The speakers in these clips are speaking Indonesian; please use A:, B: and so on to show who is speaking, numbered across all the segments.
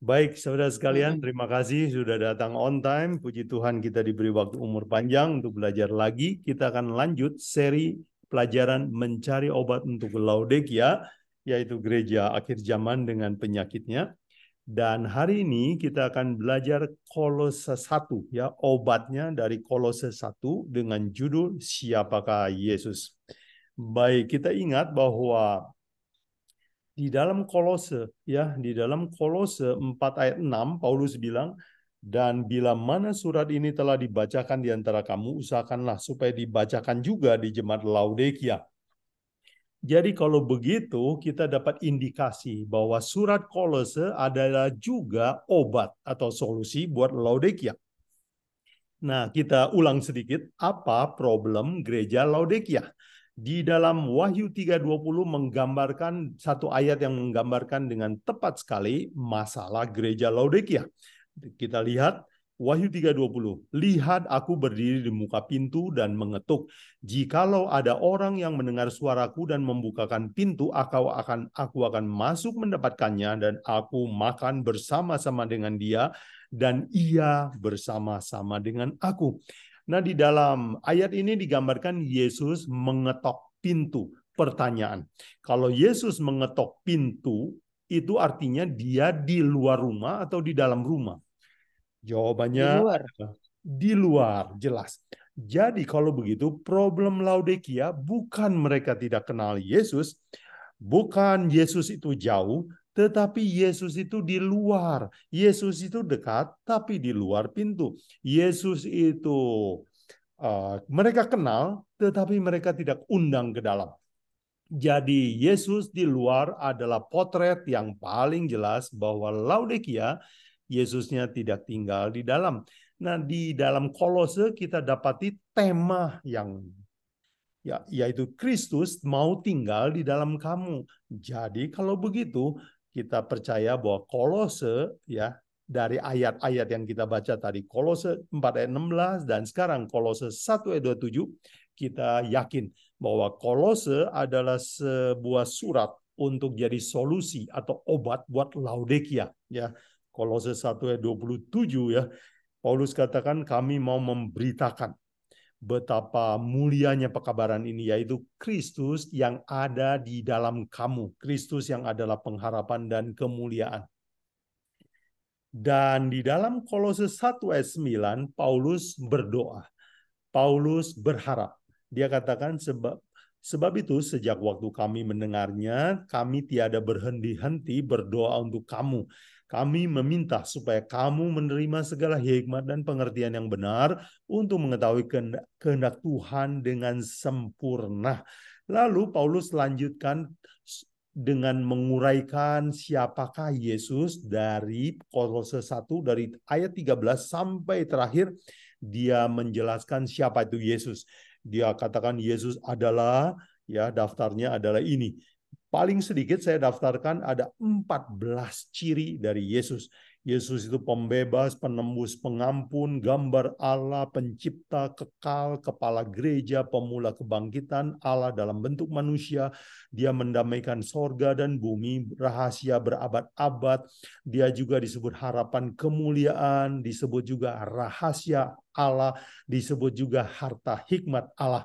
A: Baik, saudara sekalian,
B: Mm-mm.
A: terima kasih sudah datang on time. Puji Tuhan kita diberi waktu umur panjang untuk belajar lagi. Kita akan lanjut seri pelajaran mencari obat untuk Laodikia, yaitu gereja akhir zaman dengan penyakitnya. Dan hari ini kita akan belajar Kolose 1, ya, obatnya dari Kolose 1 dengan judul Siapakah Yesus. Baik, kita ingat bahwa di dalam Kolose, ya, di dalam Kolose 4 ayat 6, Paulus bilang, dan bila mana surat ini telah dibacakan di antara kamu, usahakanlah supaya dibacakan juga di jemaat Laodikia. Jadi kalau begitu kita dapat indikasi bahwa surat Kolose adalah juga obat atau solusi buat Laodikia. Nah, kita ulang sedikit apa problem gereja Laodikia. Di dalam Wahyu 3:20 menggambarkan satu ayat yang menggambarkan dengan tepat sekali masalah gereja Laodikia. Kita lihat Wahyu 3:20. Lihat aku berdiri di muka pintu dan mengetuk. Jikalau ada orang yang mendengar suaraku dan membukakan pintu, aku akan masuk mendapatkannya dan aku makan bersama-sama dengan dia dan ia bersama-sama dengan aku. Nah, di dalam ayat ini digambarkan Yesus mengetok pintu. Pertanyaan, kalau Yesus mengetok pintu, itu artinya dia di luar rumah atau di dalam rumah?
B: Di
A: Jawabannya
B: luar.
A: adalah di luar, jelas. Jadi kalau begitu, problem Laodikia bukan mereka tidak kenal Yesus, bukan Yesus itu jauh, tetapi Yesus itu di luar. Yesus itu dekat, tapi di luar pintu. Yesus itu mereka kenal, tetapi mereka tidak undang ke dalam. Jadi Yesus di luar adalah potret yang paling jelas bahwa Laodikia, Yesusnya tidak tinggal di dalam. Nah, di dalam Kolose kita dapati tema yang yaitu Kristus mau tinggal di dalam kamu. Jadi kalau begitu kita percaya bahwa Kolose, ya, dari ayat-ayat yang kita baca tadi, Kolose 4 ayat 16 dan sekarang Kolose 1 ayat 27, kita yakin bahwa Kolose adalah sebuah surat untuk jadi solusi atau obat buat Laodikia, ya. Kolose 1 ayat 27, ya. Paulus katakan kami mau memberitakan betapa mulianya pekabaran ini, yaitu Kristus yang ada di dalam kamu. Kristus yang adalah pengharapan dan kemuliaan. Dan di dalam Kolose 1 ayat 9, Paulus berdoa. Paulus berharap. Dia katakan sebab itu sejak waktu kami mendengarnya, kami tiada berhenti-henti berdoa untuk kamu. Kami meminta supaya kamu menerima segala hikmat dan pengertian yang benar untuk mengetahui kehendak Tuhan dengan sempurna. Lalu Paulus lanjutkan dengan menguraikan siapakah Yesus dari Kolose 1 dari ayat 13 sampai terakhir dia menjelaskan siapa itu Yesus. Dia katakan Yesus adalah, ya, daftarnya adalah ini. Paling sedikit saya daftarkan ada 14 ciri dari Yesus. Yesus itu pembebas, penembus, pengampun, gambar Allah, pencipta, kekal, kepala gereja, pemula kebangkitan, Allah dalam bentuk manusia. Dia mendamaikan sorga dan bumi, rahasia berabad-abad. Dia juga disebut harapan kemuliaan, disebut juga rahasia Allah, disebut juga harta hikmat Allah.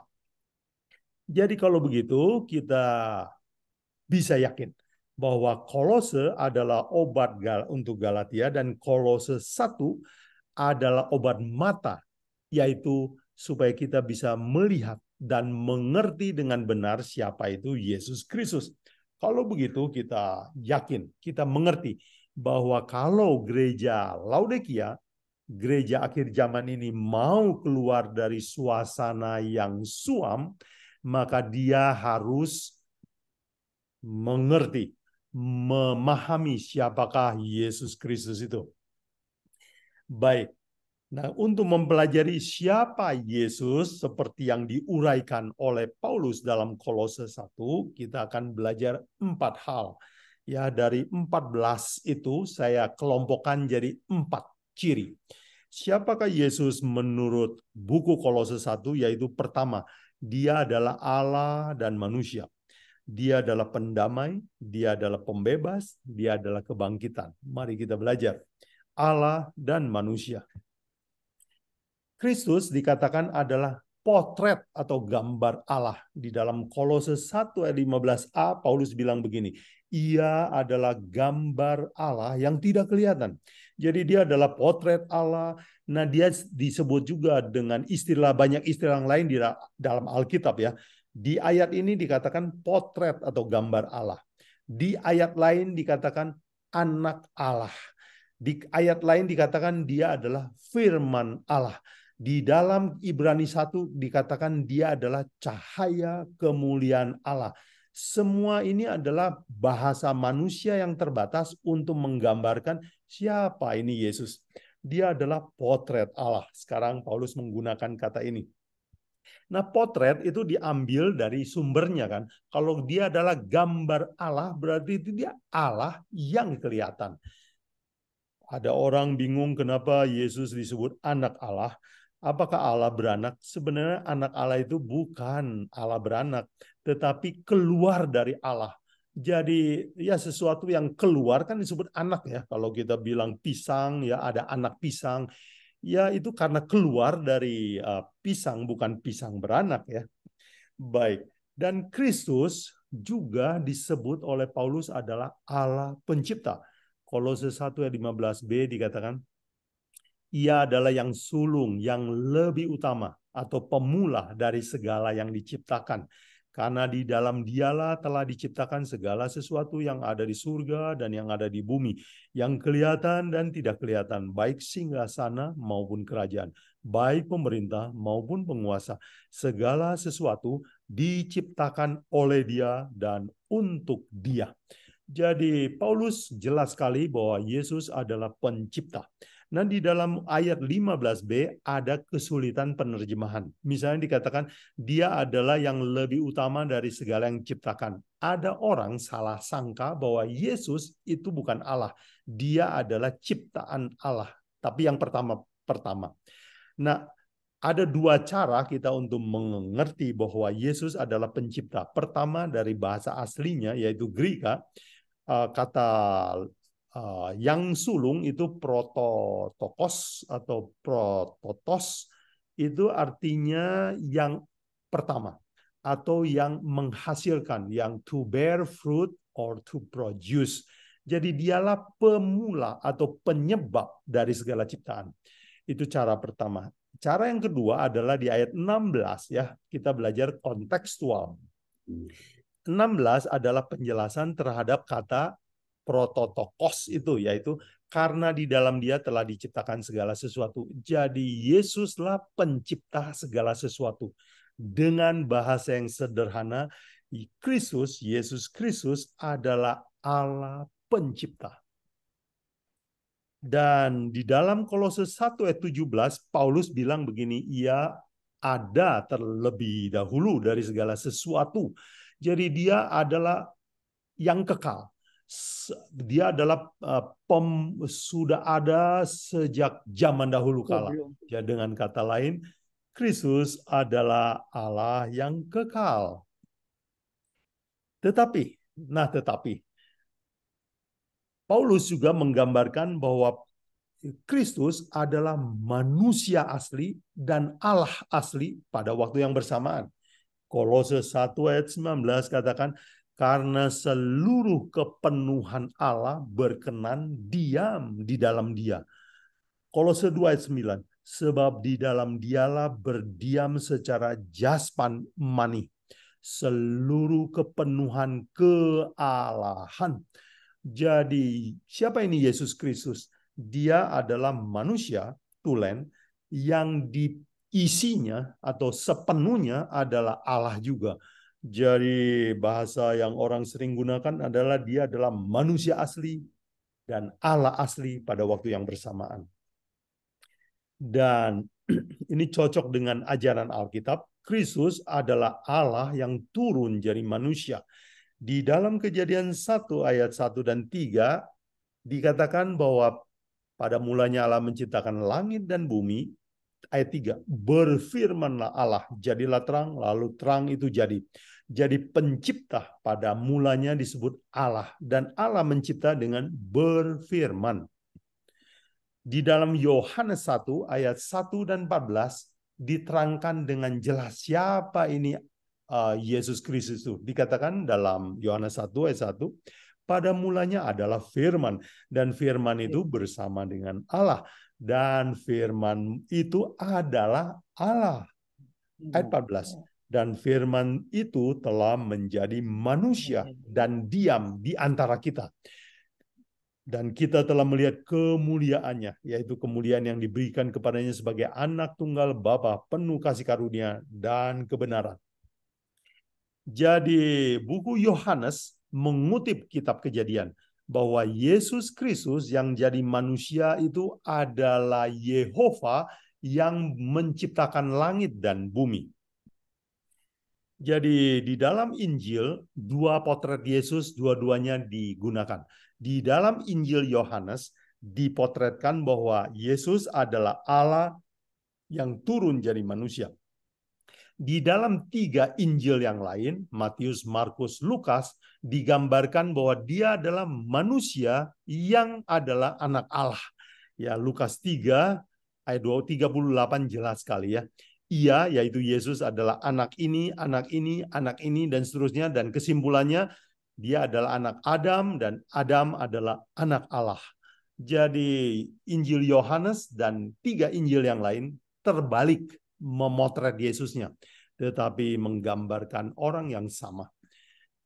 A: Jadi kalau begitu kita bisa yakin bahwa Kolose adalah obat untuk Galatia dan Kolose 1 adalah obat mata, yaitu supaya kita bisa melihat dan mengerti dengan benar siapa itu Yesus Kristus. Kalau begitu kita yakin, kita mengerti bahwa kalau gereja Laodikia, gereja akhir zaman ini mau keluar dari suasana yang suam, maka dia harus mengerti, memahami siapakah Yesus Kristus itu. Baik. Nah, untuk mempelajari siapa Yesus seperti yang diuraikan oleh Paulus dalam Kolose 1, kita akan belajar 4 hal. Ya, dari 14 itu saya kelompokkan jadi 4 ciri. Siapakah Yesus menurut buku Kolose 1? Yaitu pertama, dia adalah Allah dan manusia. Dia adalah pendamai, dia adalah pembebas, dia adalah kebangkitan. Mari kita belajar. Allah dan manusia. Kristus dikatakan adalah potret atau gambar Allah. Di dalam Kolose 1 ayat 15a, Paulus bilang begini, ia adalah gambar Allah yang tidak kelihatan. Jadi dia adalah potret Allah. Nah, dia disebut juga dengan istilah, banyak istilah yang lain di dalam Alkitab ya. Di ayat ini dikatakan potret atau gambar Allah. Di ayat lain dikatakan anak Allah. Di ayat lain dikatakan dia adalah firman Allah. Di dalam Ibrani 1 dikatakan dia adalah cahaya kemuliaan Allah. Semua ini adalah bahasa manusia yang terbatas untuk menggambarkan siapa ini Yesus. Dia adalah potret Allah. Sekarang Paulus menggunakan kata ini. Nah, potret itu diambil dari sumbernya kan. Kalau dia adalah gambar Allah, berarti itu dia Allah yang kelihatan. Ada orang bingung kenapa Yesus disebut anak Allah. Apakah Allah beranak? Sebenarnya anak Allah itu bukan Allah beranak, tetapi keluar dari Allah. Jadi ya sesuatu yang keluar kan disebut anak ya. Kalau kita bilang pisang ya ada anak pisang. Ya itu karena keluar dari pisang, bukan pisang beranak ya. Baik. Dan Kristus juga disebut oleh Paulus adalah Allah pencipta. Kolose 1 ayat 15b dikatakan, ia adalah yang sulung, yang lebih utama atau pemula dari segala yang diciptakan. Karena di dalam dialah telah diciptakan segala sesuatu yang ada di surga dan yang ada di bumi, yang kelihatan dan tidak kelihatan, baik singgasana maupun kerajaan, baik pemerintah maupun penguasa. Segala sesuatu diciptakan oleh Dia dan untuk Dia. Jadi Paulus jelas sekali bahwa Yesus adalah pencipta. Nah, di dalam ayat 15b ada kesulitan penerjemahan. Misalnya dikatakan dia adalah yang lebih utama dari segala yang diciptakan. Ada orang salah sangka bahwa Yesus itu bukan Allah. Dia adalah ciptaan Allah. Tapi yang pertama. Nah, ada dua cara kita untuk mengerti bahwa Yesus adalah pencipta. Pertama dari bahasa aslinya yaitu Greka, kata yang sulung itu prototokos atau prototos, itu artinya yang pertama atau yang menghasilkan, yang to bear fruit or to produce. Jadi dialah pemula atau penyebab dari segala ciptaan. Itu cara pertama. Cara yang kedua adalah di ayat 16 ya, kita belajar kontekstual. 16 adalah penjelasan terhadap kata prototokos itu, yaitu karena di dalam dia telah diciptakan segala sesuatu. Jadi Yesuslah pencipta segala sesuatu. Dengan bahasa yang sederhana, Yesus Kristus adalah Allah pencipta. Dan di dalam Kolose 1 ayat 17, Paulus bilang begini, ia ada terlebih dahulu dari segala sesuatu. Jadi dia adalah yang kekal. Dia adalah sudah ada sejak zaman dahulu kala. Ya, dengan kata lain, Kristus adalah Allah yang kekal. Tetapi Paulus juga menggambarkan bahwa Kristus adalah manusia asli dan Allah asli pada waktu yang bersamaan. Kolose 1 ayat 19 katakan, karena seluruh kepenuhan Allah berkenan diam di dalam Dia. Kolose 2 ayat 9, sebab di dalam Dialah berdiam secara jasmani seluruh kepenuhan kealahan. Jadi siapa ini Yesus Kristus? Dia adalah manusia tulen yang isinya atau sepenuhnya adalah Allah juga. Jadi bahasa yang orang sering gunakan adalah dia adalah manusia asli dan Allah asli pada waktu yang bersamaan. Dan ini cocok dengan ajaran Alkitab. Kristus adalah Allah yang turun jadi manusia. Di dalam Kejadian 1 ayat 1 dan 3 dikatakan bahwa pada mulanya Allah menciptakan langit dan bumi. Ayat 3, berfirmanlah Allah, jadilah terang, lalu terang itu jadi. Jadi pencipta pada mulanya disebut Allah, dan Allah mencipta dengan berfirman. Di dalam Yohanes 1 ayat 1 dan 14 diterangkan dengan jelas siapa ini Yesus Kristus itu. Dikatakan dalam Yohanes 1 ayat 1, pada mulanya adalah firman, dan firman itu bersama dengan Allah, dan firman itu adalah Allah. Ayat 14. Dan firman itu telah menjadi manusia dan diam di antara kita. Dan kita telah melihat kemuliaannya, yaitu kemuliaan yang diberikan kepadanya sebagai anak tunggal Bapa, penuh kasih karunia dan kebenaran. Jadi buku Yohanes mengutip kitab Kejadian bahwa Yesus Kristus yang jadi manusia itu adalah Yehova yang menciptakan langit dan bumi. Jadi di dalam Injil, dua potret Yesus dua-duanya digunakan. Di dalam Injil Yohanes dipotretkan bahwa Yesus adalah Allah yang turun jadi manusia. Di dalam tiga Injil yang lain, Matius, Markus, Lukas, digambarkan bahwa dia adalah manusia yang adalah anak Allah. Ya, Lukas 3 ayat 38 jelas sekali ya. Ia, yaitu Yesus, adalah anak ini, anak ini, anak ini, dan seterusnya. Dan kesimpulannya, dia adalah anak Adam, dan Adam adalah anak Allah. Jadi Injil Yohanes dan tiga Injil yang lain terbalik memotret Yesusnya, tetapi menggambarkan orang yang sama.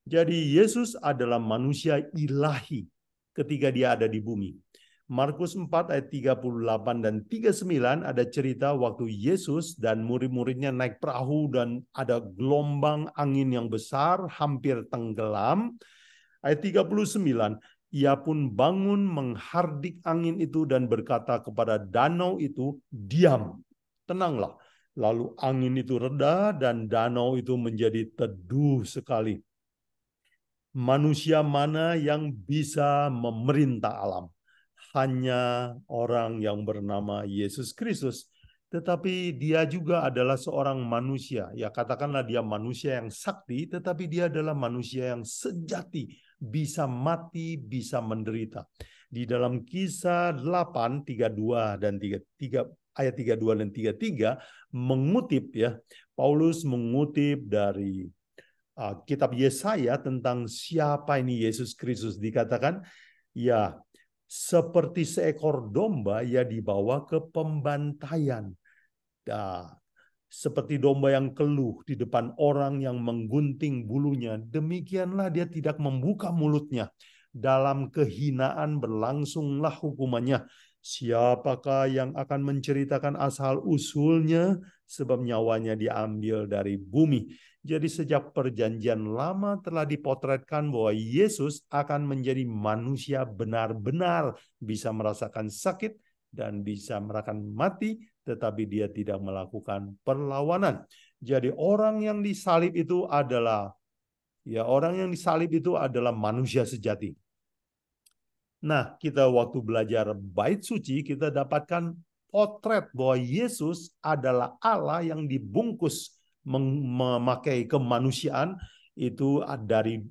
A: Jadi Yesus adalah manusia ilahi ketika dia ada di bumi. Markus 4 ayat 38 dan 39 ada cerita waktu Yesus dan murid-muridnya naik perahu dan ada gelombang angin yang besar hampir tenggelam. Ayat 39, ia pun bangun menghardik angin itu dan berkata kepada danau itu, diam, tenanglah. Lalu angin itu reda dan danau itu menjadi teduh sekali. Manusia mana yang bisa memerintah alam? Hanya orang yang bernama Yesus Kristus. Tetapi dia juga adalah seorang manusia. Ya, katakanlah dia manusia yang sakti, tetapi dia adalah manusia yang sejati. Bisa mati, bisa menderita. Di dalam Kisah 8, 32 dan 33, ayat 32 dan 33, mengutip ya, Paulus mengutip dari kitab Yesaya tentang siapa ini Yesus Kristus. Dikatakan, ya, seperti seekor domba ia dibawa ke pembantaian. Seperti domba yang keluh di depan orang yang menggunting bulunya, demikianlah dia tidak membuka mulutnya. Dalam kehinaan berlangsunglah hukumannya. Siapakah yang akan menceritakan asal-usulnya? Sebab nyawanya diambil dari bumi. Jadi sejak perjanjian lama telah dipotretkan bahwa Yesus akan menjadi manusia benar-benar bisa merasakan sakit dan bisa merasakan mati, tetapi dia tidak melakukan perlawanan. Jadi orang yang disalib itu adalah manusia sejati. Nah, kita waktu belajar bait suci kita dapatkan potret bahwa Yesus adalah Allah yang dibungkus memakai kemanusiaan. Itu dari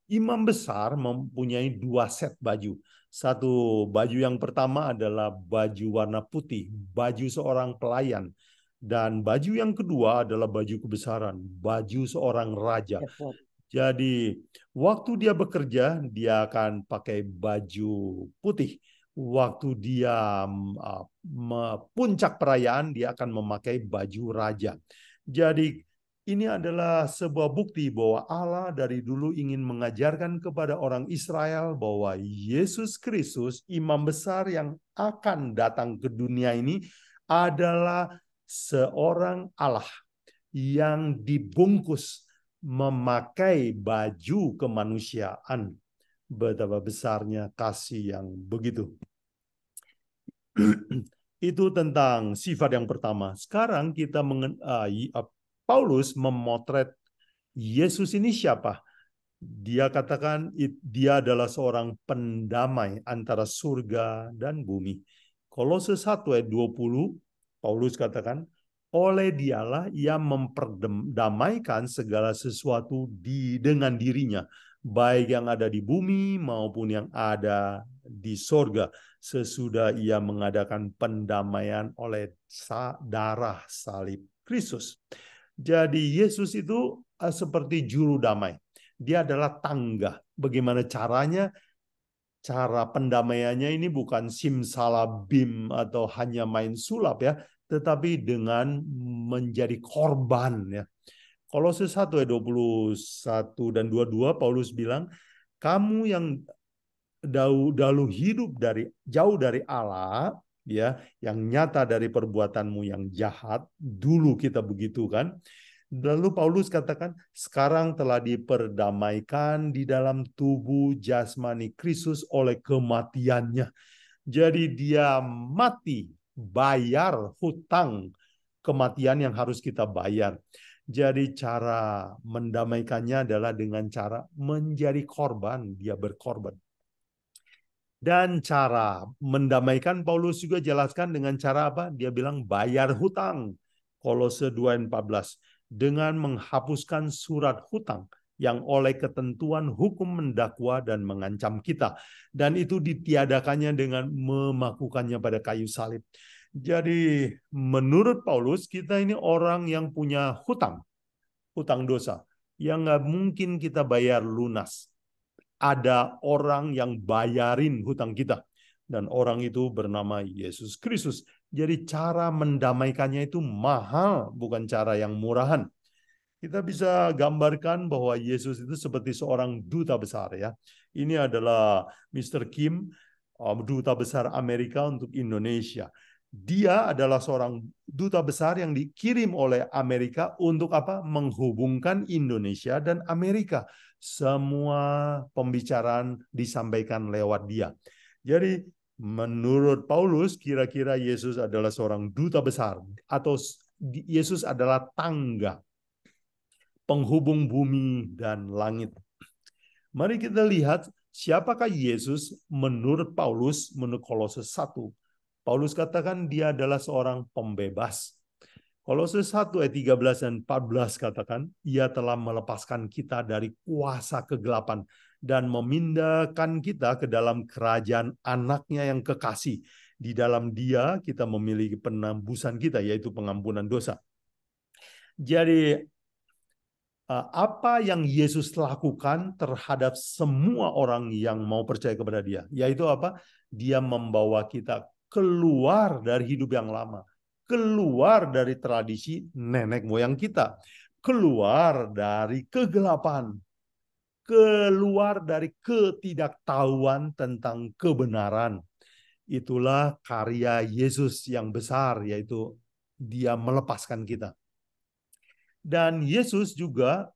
A: imam besar mempunyai dua set baju. Satu baju yang pertama adalah baju warna putih, baju seorang pelayan. Dan baju yang kedua adalah baju kebesaran, baju seorang raja. Jadi waktu dia bekerja, dia akan pakai baju putih. Waktu dia puncak perayaan, dia akan memakai baju raja. Jadi ini adalah sebuah bukti bahwa Allah dari dulu ingin mengajarkan kepada orang Israel bahwa Yesus Kristus, imam besar yang akan datang ke dunia ini, adalah seorang Allah yang dibungkus memakai baju kemanusiaan. Betapa besarnya kasih yang begitu. Itu tentang sifat yang pertama. Sekarang kita Paulus memotret Yesus ini siapa? Dia katakan dia adalah seorang pendamai antara surga dan bumi. Kolose 1 ayat 20, Paulus katakan, Oleh dialah ia memperdamaikan segala sesuatu dengan dirinya, baik yang ada di bumi maupun yang ada di sorga, sesudah ia mengadakan pendamaian oleh darah salib Kristus. Jadi Yesus itu seperti juru damai. Dia adalah tangga. Bagaimana caranya? Cara pendamaiannya ini bukan simsalabim atau hanya main sulap ya, tetapi dengan menjadi korban ya. Kolose 1 ayat 21 dan 22 Paulus bilang, kamu yang dahulu hidup jauh dari Allah ya, yang nyata dari perbuatanmu yang jahat, dulu kita begitu kan. Lalu Paulus katakan, sekarang telah diperdamaikan di dalam tubuh jasmani Kristus oleh kematiannya. Jadi dia mati, bayar hutang kematian yang harus kita bayar. Jadi cara mendamaikannya adalah dengan cara menjadi korban, dia berkorban. Dan cara mendamaikan Paulus juga jelaskan dengan cara apa? Dia bilang bayar hutang. Kolose 2:14. Dengan menghapuskan surat hutang yang oleh ketentuan hukum mendakwa dan mengancam kita. Dan itu ditiadakannya dengan memakukannya pada kayu salib. Jadi menurut Paulus, kita ini orang yang punya hutang dosa. Yang nggak mungkin kita bayar lunas. Ada orang yang bayarin hutang kita. Dan orang itu bernama Yesus Kristus. Jadi cara mendamaikannya itu mahal, bukan cara yang murahan. Kita bisa gambarkan bahwa Yesus itu seperti seorang duta besar ya. Ini adalah Mr. Kim, duta besar Amerika untuk Indonesia. Dia adalah seorang duta besar yang dikirim oleh Amerika untuk apa? Menghubungkan Indonesia dan Amerika. Semua pembicaraan disampaikan lewat dia. Jadi menurut Paulus, kira-kira Yesus adalah seorang duta besar atau Yesus adalah tangga penghubung bumi dan langit. Mari kita lihat siapakah Yesus menurut Paulus, menurut Kolose 1. Paulus katakan dia adalah seorang pembebas. Kolose 1 ayat 13 dan 14 katakan, ia telah melepaskan kita dari kuasa kegelapan dan memindahkan kita ke dalam kerajaan anaknya yang kekasih. Di dalam dia kita memiliki penembusan kita, yaitu pengampunan dosa. Jadi apa yang Yesus lakukan terhadap semua orang yang mau percaya kepada dia, yaitu apa? Dia membawa kita keluar dari hidup yang lama, keluar dari tradisi nenek moyang kita, keluar dari kegelapan, keluar dari ketidaktahuan tentang kebenaran. Itulah karya Yesus yang besar, yaitu dia melepaskan kita. Dan Yesus juga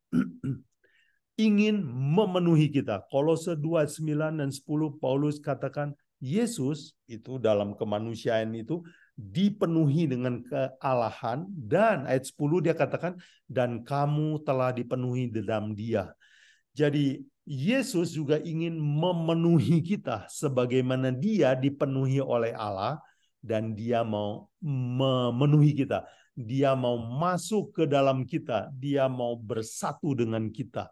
A: ingin memenuhi kita. Kolose 2:9 dan 10 Paulus katakan Yesus itu dalam kemanusiaan itu dipenuhi dengan kealahan, dan ayat 10 dia katakan dan kamu telah dipenuhi di dalam dia. Jadi Yesus juga ingin memenuhi kita sebagaimana dia dipenuhi oleh Allah, dan dia mau memenuhi kita. Dia mau masuk ke dalam kita. Dia mau bersatu dengan kita.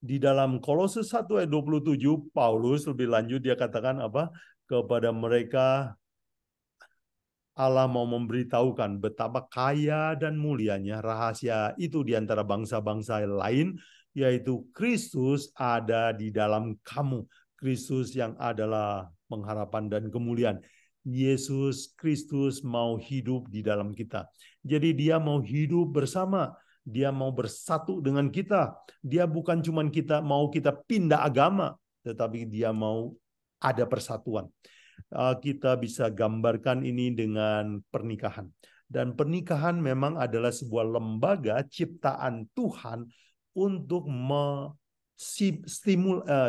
A: Di dalam Kolose 1 ayat 27, Paulus lebih lanjut dia katakan apa? Kepada mereka Allah mau memberitahukan betapa kaya dan mulianya rahasia itu di antara bangsa-bangsa lain, yaitu Kristus ada di dalam kamu. Kristus yang adalah pengharapan dan kemuliaan. Yesus Kristus mau hidup di dalam kita. Jadi dia mau hidup bersama. Dia mau bersatu dengan kita. Dia bukan cuma mau kita pindah agama, tetapi dia mau ada persatuan. Kita bisa gambarkan ini dengan pernikahan. Dan pernikahan memang adalah sebuah lembaga ciptaan Tuhan untuk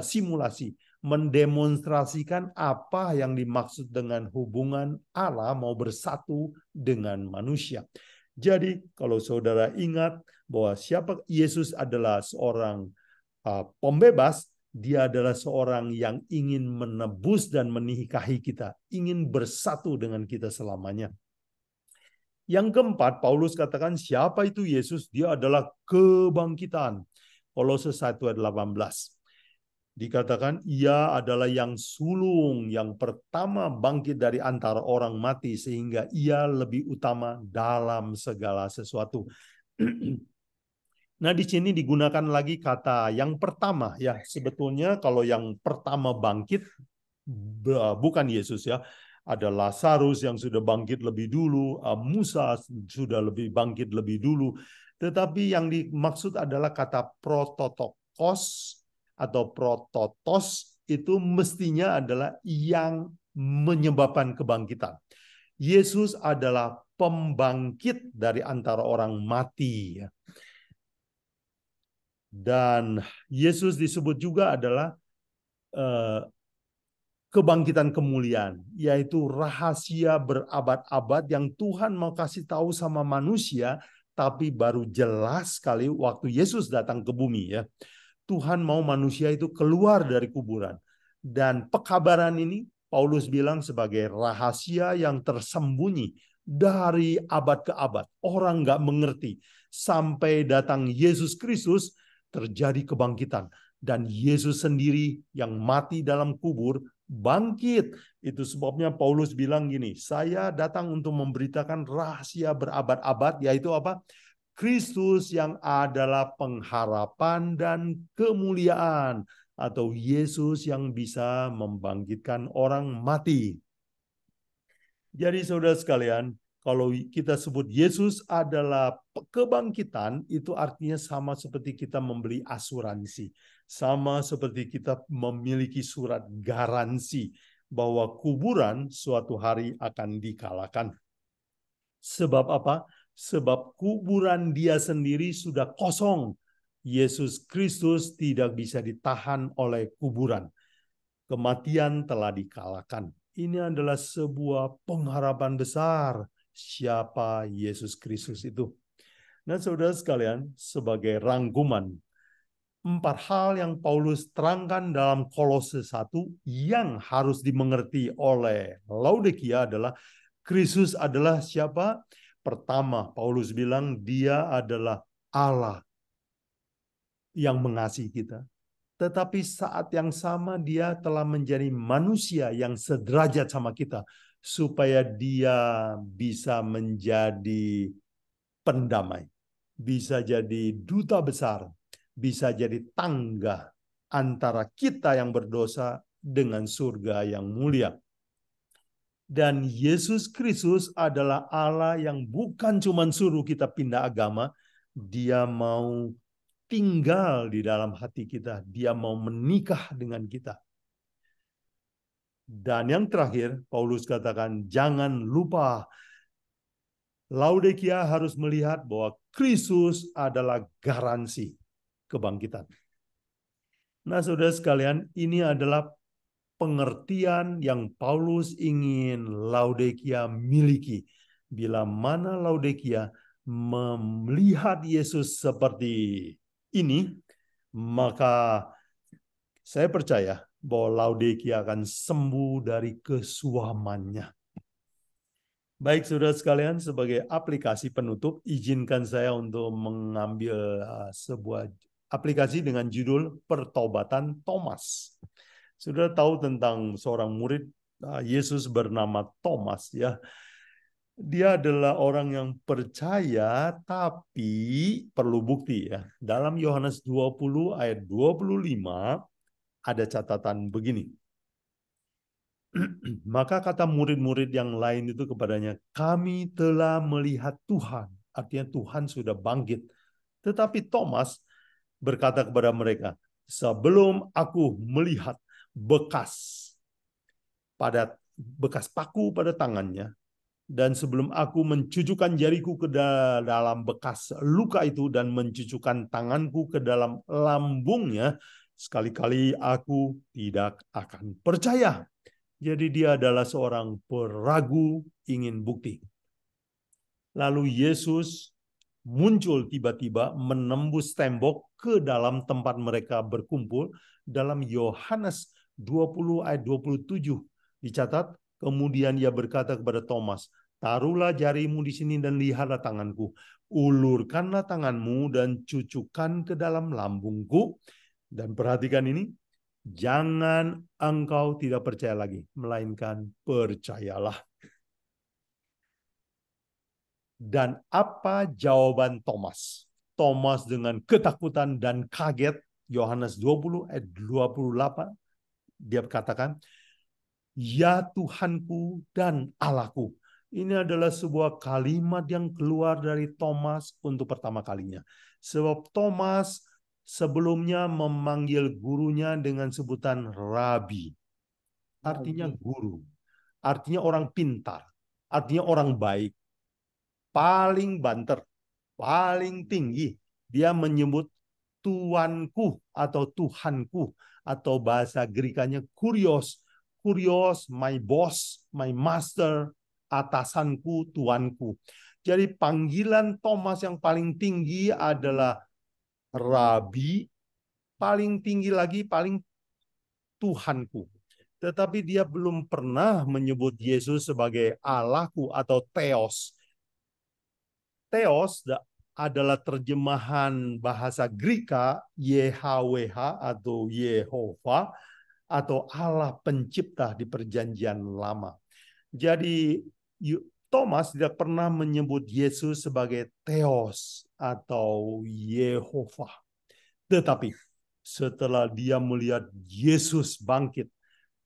A: simulasi, mendemonstrasikan apa yang dimaksud dengan hubungan Allah mau bersatu dengan manusia. Jadi kalau saudara ingat bahwa siapa Yesus adalah seorang pembebas, dia adalah seorang yang ingin menebus dan menikahi kita, ingin bersatu dengan kita selamanya. Yang keempat, Paulus katakan siapa itu Yesus? Dia adalah kebangkitan. Kolose 1 ayat 18. Dikatakan ia adalah yang sulung, yang pertama bangkit dari antara orang mati, sehingga ia lebih utama dalam segala sesuatu. Nah, di sini digunakan lagi kata yang pertama ya. Sebetulnya kalau yang pertama bangkit bukan Yesus ya. Ada Lazarus yang sudah bangkit lebih dulu, Musa sudah lebih bangkit lebih dulu. Tetapi yang dimaksud adalah kata prototokos atau prototos, itu mestinya adalah yang menyebabkan kebangkitan. Yesus adalah pembangkit dari antara orang mati. Dan Yesus disebut juga adalah kebangkitan kemuliaan, yaitu rahasia berabad-abad yang Tuhan mau kasih tahu sama manusia, tapi baru jelas sekali waktu Yesus datang ke bumi ya. Tuhan mau manusia itu keluar dari kuburan. Dan pekabaran ini Paulus bilang sebagai rahasia yang tersembunyi dari abad ke abad. Orang nggak mengerti. Sampai datang Yesus Kristus terjadi kebangkitan. Dan Yesus sendiri yang mati dalam kubur bangkit. Itu sebabnya Paulus bilang gini, saya datang untuk memberitakan rahasia berabad-abad, yaitu apa? Kristus yang adalah pengharapan dan kemuliaan, atau Yesus yang bisa membangkitkan orang mati. Jadi saudara sekalian, kalau kita sebut Yesus adalah kebangkitan, itu artinya sama seperti kita membeli asuransi. Sama seperti kita memiliki surat garansi bahwa kuburan suatu hari akan dikalahkan. Sebab apa? Sebab kuburan dia sendiri sudah kosong. Yesus Kristus tidak bisa ditahan oleh kuburan. Kematian telah dikalahkan. Ini adalah sebuah pengharapan besar siapa Yesus Kristus itu. Nah, saudara sekalian, sebagai rangkuman, 4 hal yang Paulus terangkan dalam Kolose 1 yang harus dimengerti oleh Laodikia adalah Kristus adalah siapa? Pertama, Paulus bilang dia adalah Allah yang mengasihi kita. Tetapi saat yang sama dia telah menjadi manusia yang sederajat sama kita, supaya dia bisa menjadi pendamai, bisa jadi duta besar, bisa jadi tangga antara kita yang berdosa dengan surga yang mulia. Dan Yesus Kristus adalah Allah yang bukan cuma suruh kita pindah agama, dia mau tinggal di dalam hati kita, dia mau menikah dengan kita. Dan yang terakhir, Paulus katakan, jangan lupa, Laodikia harus melihat bahwa Kristus adalah garansi kebangkitan. Nah, saudara sekalian, ini adalah pengertian yang Paulus ingin Laodikia miliki. Bila mana Laodikia melihat Yesus seperti ini, maka saya percaya bahwa Laodikia akan sembuh dari kesuamannya. Baik, saudara sekalian, sebagai aplikasi penutup, izinkan saya untuk mengambil sebuah aplikasi dengan judul Pertobatan Thomas. Saudara tahu tentang seorang murid Yesus bernama Thomas ya. Dia adalah orang yang percaya tapi perlu bukti ya. Dalam Yohanes 20 ayat 25 ada catatan begini. Maka kata murid-murid yang lain itu kepadanya, kami telah melihat Tuhan. Artinya Tuhan sudah bangkit. Tetapi Thomas berkata kepada mereka, sebelum aku melihat bekas paku pada tangannya, dan sebelum aku mencucukkan jariku ke dalam bekas luka itu dan mencucukkan tanganku ke dalam lambungnya, sekali-kali aku tidak akan percaya. Jadi dia adalah seorang peragu ingin bukti. Lalu Yesus muncul tiba-tiba menembus tembok ke dalam tempat mereka berkumpul. Dalam Yohanes 20 ayat 27 dicatat, kemudian ia berkata kepada Thomas, Taruhlah jarimu di sini dan lihatlah tanganku. Ulurkanlah tanganmu dan cucukkan ke dalam lambungku. Dan perhatikan ini, jangan engkau tidak percaya lagi, melainkan percayalah. Dan apa jawaban Thomas? Thomas dengan ketakutan dan kaget, Yohanes 20 ayat 28, dia katakan, "Ya Tuhanku dan Allahku." Ini adalah sebuah kalimat yang keluar dari Thomas untuk pertama kalinya. Sebab Thomas sebelumnya memanggil gurunya dengan sebutan Rabi. Artinya guru. Artinya orang pintar. Artinya orang baik. Paling banter. Paling tinggi. Dia menyebut Tuanku atau Tuhanku. Atau bahasa Grekanya kurios. Kurios, my boss, my master, atasanku, tuanku. Jadi panggilan Thomas yang paling tinggi adalah Rabi, paling tinggi lagi, paling Tuhanku. Tetapi dia belum pernah menyebut Yesus sebagai Allahku atau Theos. Theos adalah terjemahan bahasa Greka YHWH atau Yehova atau Allah pencipta di perjanjian lama. Jadi Thomas tidak pernah menyebut Yesus sebagai Theos atau Yehova. Tetapi setelah dia melihat Yesus bangkit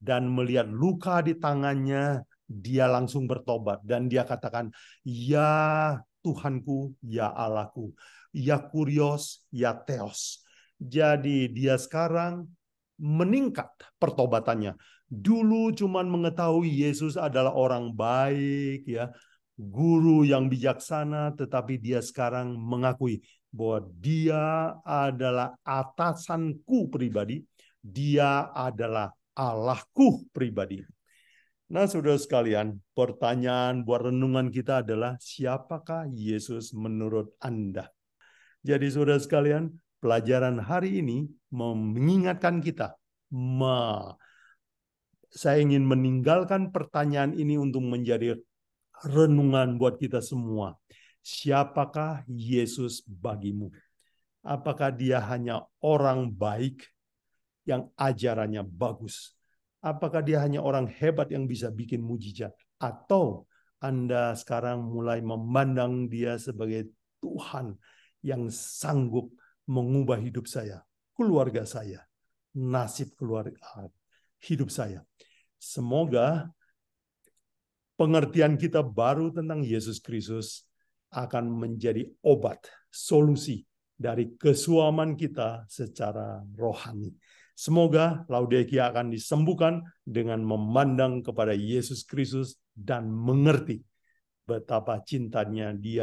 A: dan melihat luka di tangannya, dia langsung bertobat. Dan dia katakan, "Ya Tuhanku, ya Allahku, ya Kurios, ya Theos." Jadi dia sekarang meningkat pertobatannya. Dulu cuman mengetahui Yesus adalah orang baik, ya, guru yang bijaksana, tetapi dia sekarang mengakui bahwa dia adalah atasanku pribadi, dia adalah Allahku pribadi. Nah, saudara sekalian, pertanyaan buat renungan kita adalah, siapakah Yesus menurut Anda? Jadi saudara sekalian, pelajaran hari ini mengingatkan kita, saya ingin meninggalkan pertanyaan ini untuk menjadi renungan buat kita semua. Siapakah Yesus bagimu? Apakah dia hanya orang baik yang ajarannya bagus? Apakah dia hanya orang hebat yang bisa bikin mujizat? Atau Anda sekarang mulai memandang dia sebagai Tuhan yang sanggup mengubah hidup saya, keluarga saya, nasib keluarga hidup saya? Semoga pengertian kita baru tentang Yesus Kristus akan menjadi obat, solusi dari kesuaman kita secara rohani. Semoga Laodikia akan disembuhkan dengan memandang kepada Yesus Kristus dan mengerti betapa cintanya Dia